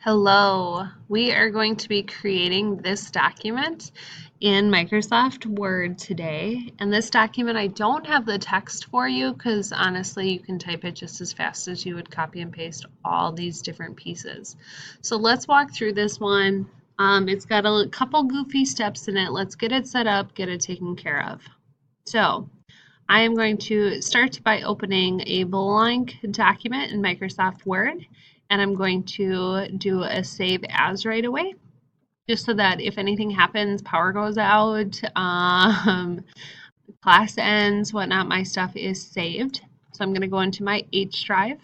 Hello, we are going to be creating this document in Microsoft Word today. And this document, I don't have the text for you because honestly, you can type it just as fast as you would copy and paste all these different pieces. So let's walk through this one. It's got a couple goofy steps in it. Let's get it set up, get it taken care of. So I am going to start by opening a blank document in Microsoft Word, and I'm going to do a save as right away, just so that if anything happens, power goes out, class ends, whatnot, my stuff is saved. So I'm going to go into my H drive,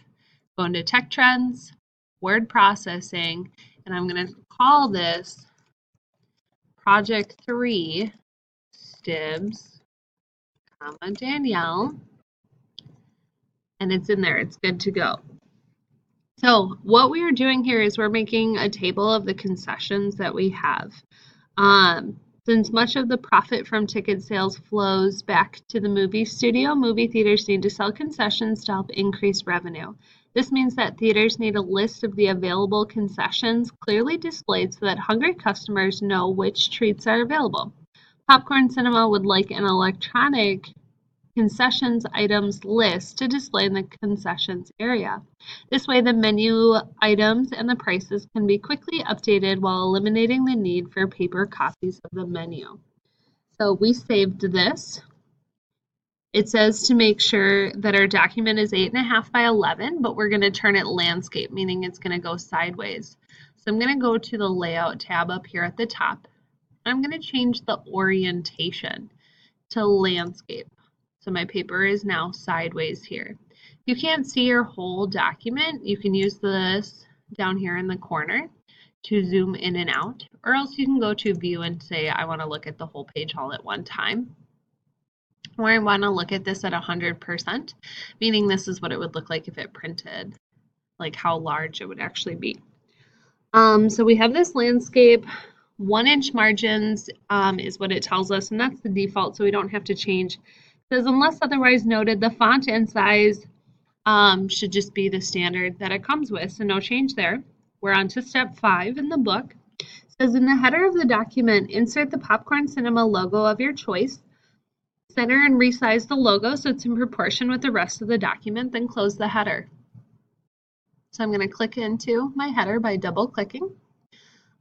go into Tech Trends, Word Processing, and I'm going to call this Project 3 Stibs, Danielle, and it's in there. It's good to go. So what we are doing here is we're making a table of the concessions that we have. Since much of the profit from ticket sales flows back to the movie studio, movie theaters need to sell concessions to help increase revenue. This means that theaters need a list of the available concessions clearly displayed so that hungry customers know which treats are available. Popcorn Cinema would like an electronic concessions items list to display in the concessions area. This way the menu items and the prices can be quickly updated while eliminating the need for paper copies of the menu. So we saved this. It says to make sure that our document is 8.5 by 11, but we're going to turn it landscape, meaning it's going to go sideways. So I'm going to go to the layout tab up here at the top. I'm going to change the orientation to landscape. So my paper is now sideways here. If you can't see your whole document, you can use this down here in the corner to zoom in and out, or else you can go to view and say, I want to look at the whole page all at one time. Or I want to look at this at 100%, meaning this is what it would look like if it printed, like how large it would actually be. So we have this landscape. 1-inch margins is what it tells us, and that's the default, so we don't have to change. It says, unless otherwise noted, the font and size should just be the standard that it comes with, so no change there. We're on to step 5 in the book. It says, in the header of the document, insert the Popcorn Cinema logo of your choice. Center and resize the logo so it's in proportion with the rest of the document, then close the header. So I'm going to click into my header by double-clicking.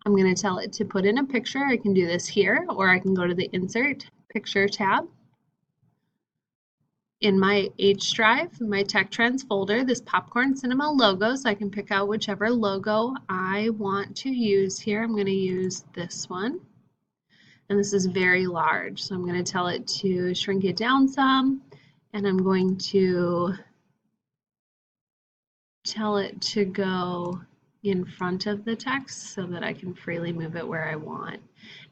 I'm going to tell it to put in a picture. I can do this here, or I can go to the Insert Picture tab. In my H drive, in my Tech Trends folder, this Popcorn Cinema logo, so I can pick out whichever logo I want to use here. I'm going to use this one. And this is very large, so I'm going to tell it to shrink it down some, and I'm going to tell it to go in front of the text so that I can freely move it where I want.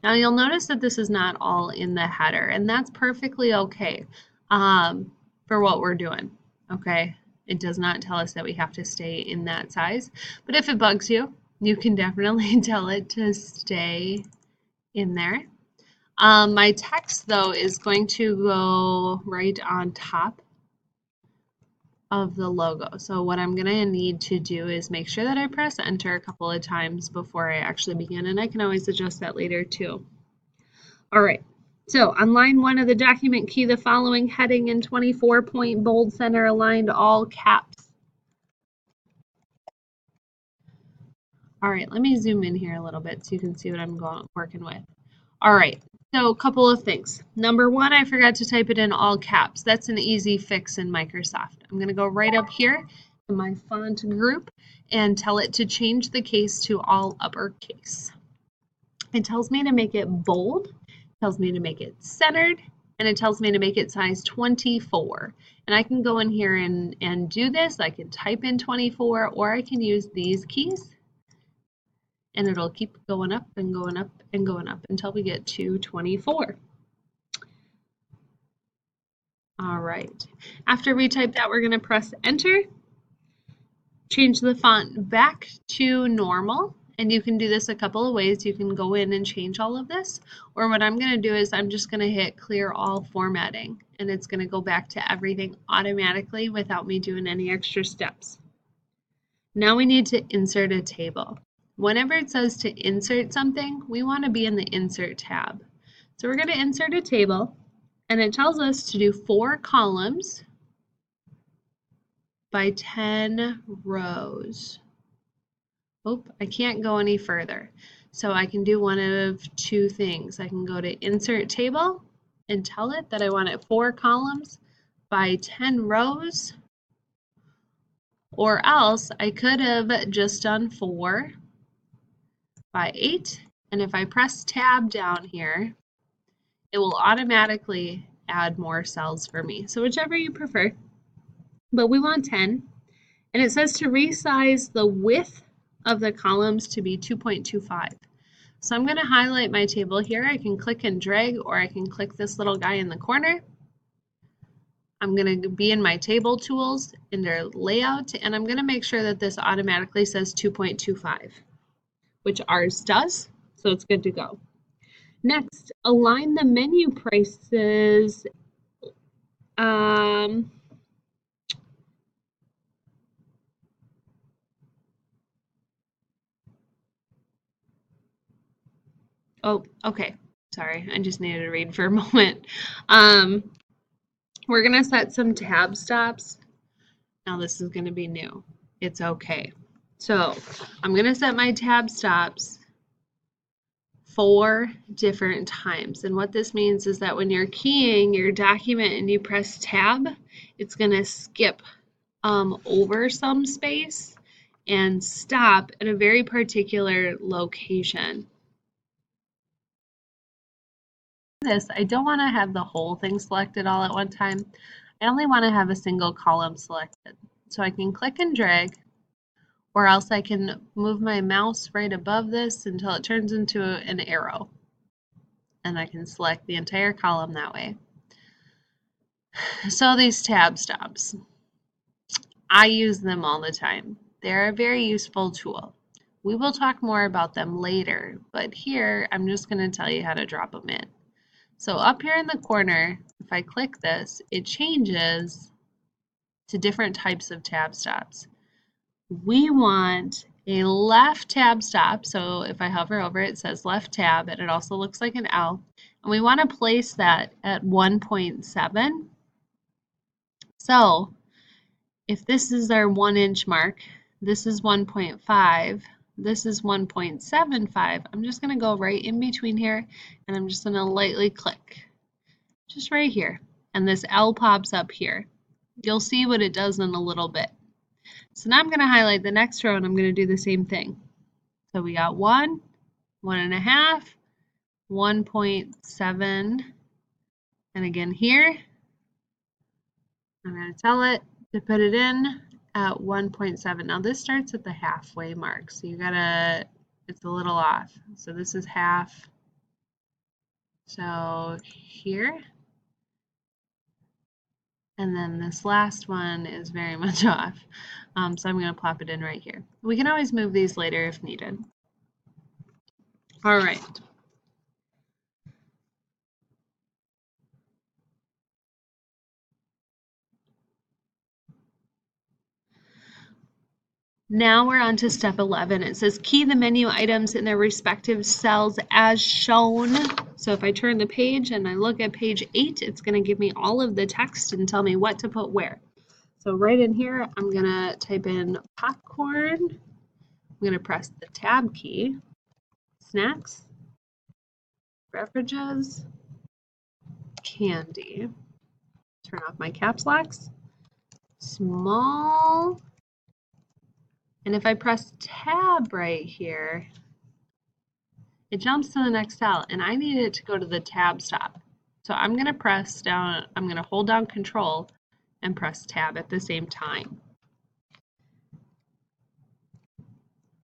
Now you'll notice that this is not all in the header, and that's perfectly okay for what we're doing, okay? It does not tell us that we have to stay in that size, but if it bugs you, you can definitely tell it to stay in there. My text, though, is going to go right on top of the logo. So what I'm going to need to do is make sure that I press enter a couple of times before I actually begin, and I can always adjust that later too. All right, so on line 1 of the document, key the following heading in 24-point bold center aligned all caps. All right, let me zoom in here a little bit so you can see what I'm working with. All right, so a couple of things. Number 1, I forgot to type it in all caps. That's an easy fix in Microsoft. I'm going to go right up here to my font group and tell it to change the case to all uppercase. It tells me to make it bold, it tells me to make it centered, and it tells me to make it size 24. And I can go in here and do this. I can type in 24, or I can use these keys, and it'll keep going up and going up and going up until we get to 24. All right. After we type that, we're going to press enter, change the font back to normal, and you can do this a couple of ways. You can go in and change all of this, or what I'm going to do is I'm just going to hit clear all formatting, and it's going to go back to everything automatically without me doing any extra steps. Now we need to insert a table. whenever it says to insert something, we want to be in the Insert tab. So we're going to insert a table, and it tells us to do 4 columns by 10 rows. Oh, I can't go any further. So I can do one of 2 things. I can go to Insert Table and tell it that I want it 4 columns by 10 rows, or else I could have just done 4 by 8, and if I press Tab down here, it will automatically add more cells for me. So whichever you prefer, but we want 10. And it says to resize the width of the columns to be 2.25. So I'm going to highlight my table here. I can click and drag, or I can click this little guy in the corner. I'm going to be in my table tools under layout, and I'm going to make sure that this automatically says 2.25, which ours does, so it's good to go. Next, align the menu prices. Oh, okay. Sorry, I just needed to read for a moment. We're going to set some tab stops. Now this is going to be new. It's okay. So I'm going to set my tab stops 4 different times. And what this means is that when you're keying your document and you press tab, it's going to skip over some space and stop at a very particular location. I don't want to have the whole thing selected all at one time. I only want to have a single column selected. So I can click and drag, or else I can move my mouse right above this until it turns into an arrow. And I can select the entire column that way. So these tab stops, I use them all the time. They're a very useful tool. We will talk more about them later, but here I'm just going to tell you how to drop them in. So up here in the corner, if I click this, it changes to different types of tab stops. We want a left tab stop, so if I hover over it, it says left tab, and it also looks like an L, and we want to place that at 1.7. So if this is our 1-inch mark, this is 1.5, this is 1.75, I'm just going to go right in between here, and I'm just going to lightly click, just right here, and this L pops up here. You'll see what it does in a little bit. So now I'm going to highlight the next row, and I'm going to do the same thing. So we got 1, 1.5, 1.7, and again here, I'm going to tell it to put it in at 1.7. Now this starts at the halfway mark, so you gotta, it's a little off. So this is half. So here. And then this last one is very much off. So I'm gonna plop it in right here. We can always move these later if needed. All right. Now we're on to step 11. It says key the menu items in their respective cells as shown. So if I turn the page and I look at page 8, it's going to give me all of the text and tell me what to put where. So right in here, I'm going to type in popcorn. I'm going to press the tab key, snacks, beverages, candy. Turn off my caps locks, small. And if I press tab right here, it jumps to the next cell, and I need it to go to the tab stop. So I'm going to press down, I'm going to hold down Control and press tab at the same time.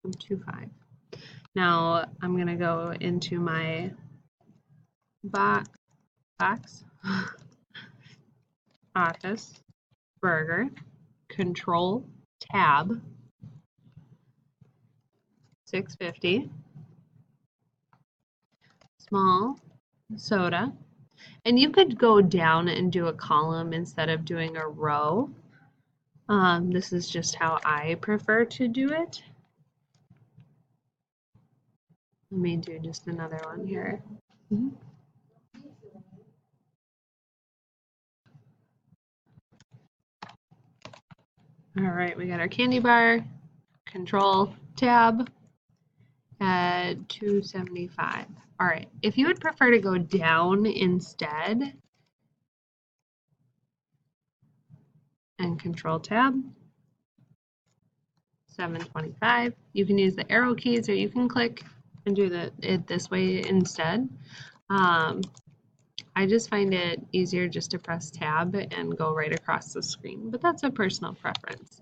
125. Now I'm going to go into my box, office, burger, Control, tab, 650, small, soda. And you could go down and do a column instead of doing a row. This is just how I prefer to do it. Let me do just another one here. Mhm. All right, we got our candy bar, Control Tab at 275. All right, if you would prefer to go down instead and Control Tab, 725. You can use the arrow keys or you can click and do it this way instead. I just find it easier just to press tab and go right across the screen, but that's a personal preference.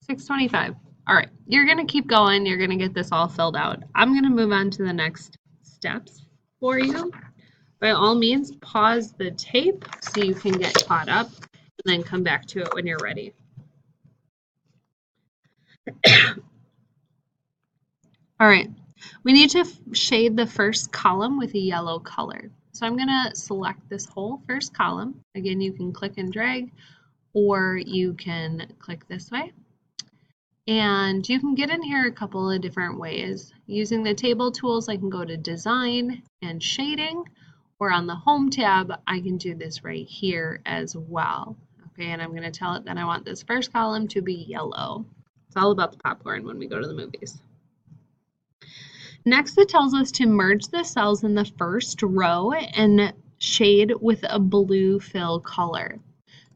625. All right, you're gonna keep going. You're gonna get this all filled out. I'm gonna move on to the next steps for you. By all means, pause the tape so you can get caught up and then come back to it when you're ready. All right, we need to shade the first column with a yellow color. So I'm gonna select this whole first column. Again, you can click and drag, or you can click this way. And you can get in here a couple of different ways. Using the table tools, I can go to Design and Shading, or on the Home tab, I can do this right here as well. Okay, and I'm gonna tell it that I want this first column to be yellow. It's all about the popcorn when we go to the movies. Next, it tells us to merge the cells in the first row and shade with a blue fill color.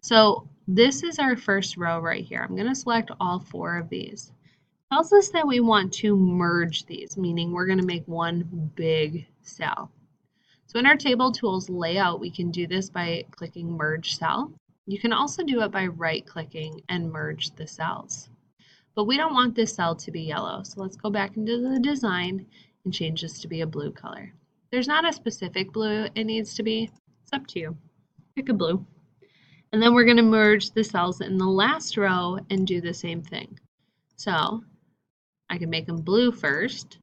So this is our first row right here. I'm going to select all 4 of these. It tells us that we want to merge these, meaning we're going to make one big cell. So in our table tools layout, we can do this by clicking merge cell. You can also do it by right-clicking and merge the cells. But we don't want this cell to be yellow, so let's go back into the design and change this to be a blue color. There's not a specific blue it needs to be. It's up to you. Pick a blue. And then we're going to merge the cells in the last row and do the same thing. So I can make them blue first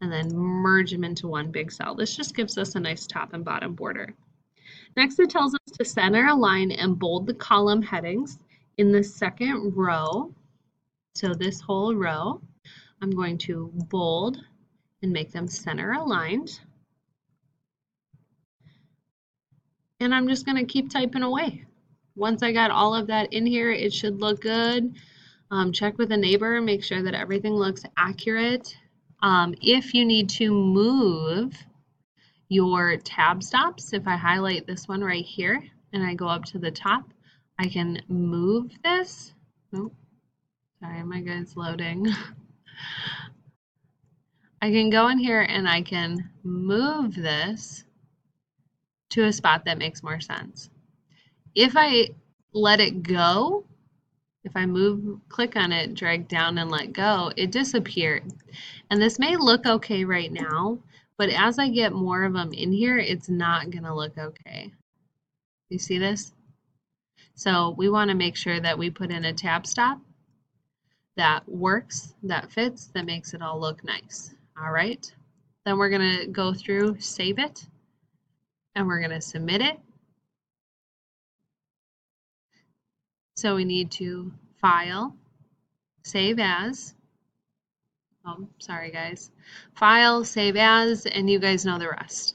and then merge them into one big cell. This just gives us a nice top and bottom border. Next, it tells us to center, align, and bold the column headings in the second row. So this whole row, I'm going to bold and make them center aligned. And I'm just going to keep typing away. Once I got all of that in here, it should look good. Check with a neighbor, make sure that everything looks accurate. If you need to move your tab stops, if I highlight this one right here and I go up to the top, I can move this. Oh, sorry, my guy's loading. I can go in here and I can move this to a spot that makes more sense. If I let it go, if I click on it, drag down and let go, it disappeared. And this may look okay right now, but as I get more of them in here, it's not gonna look okay. You see this? So we wanna make sure that we put in a tab stop that works, that fits, that makes it all look nice. All right, then we're gonna go through, save it, and we're gonna submit it. So we need to File, Save As. Oh, sorry guys. File, Save As, and you guys know the rest.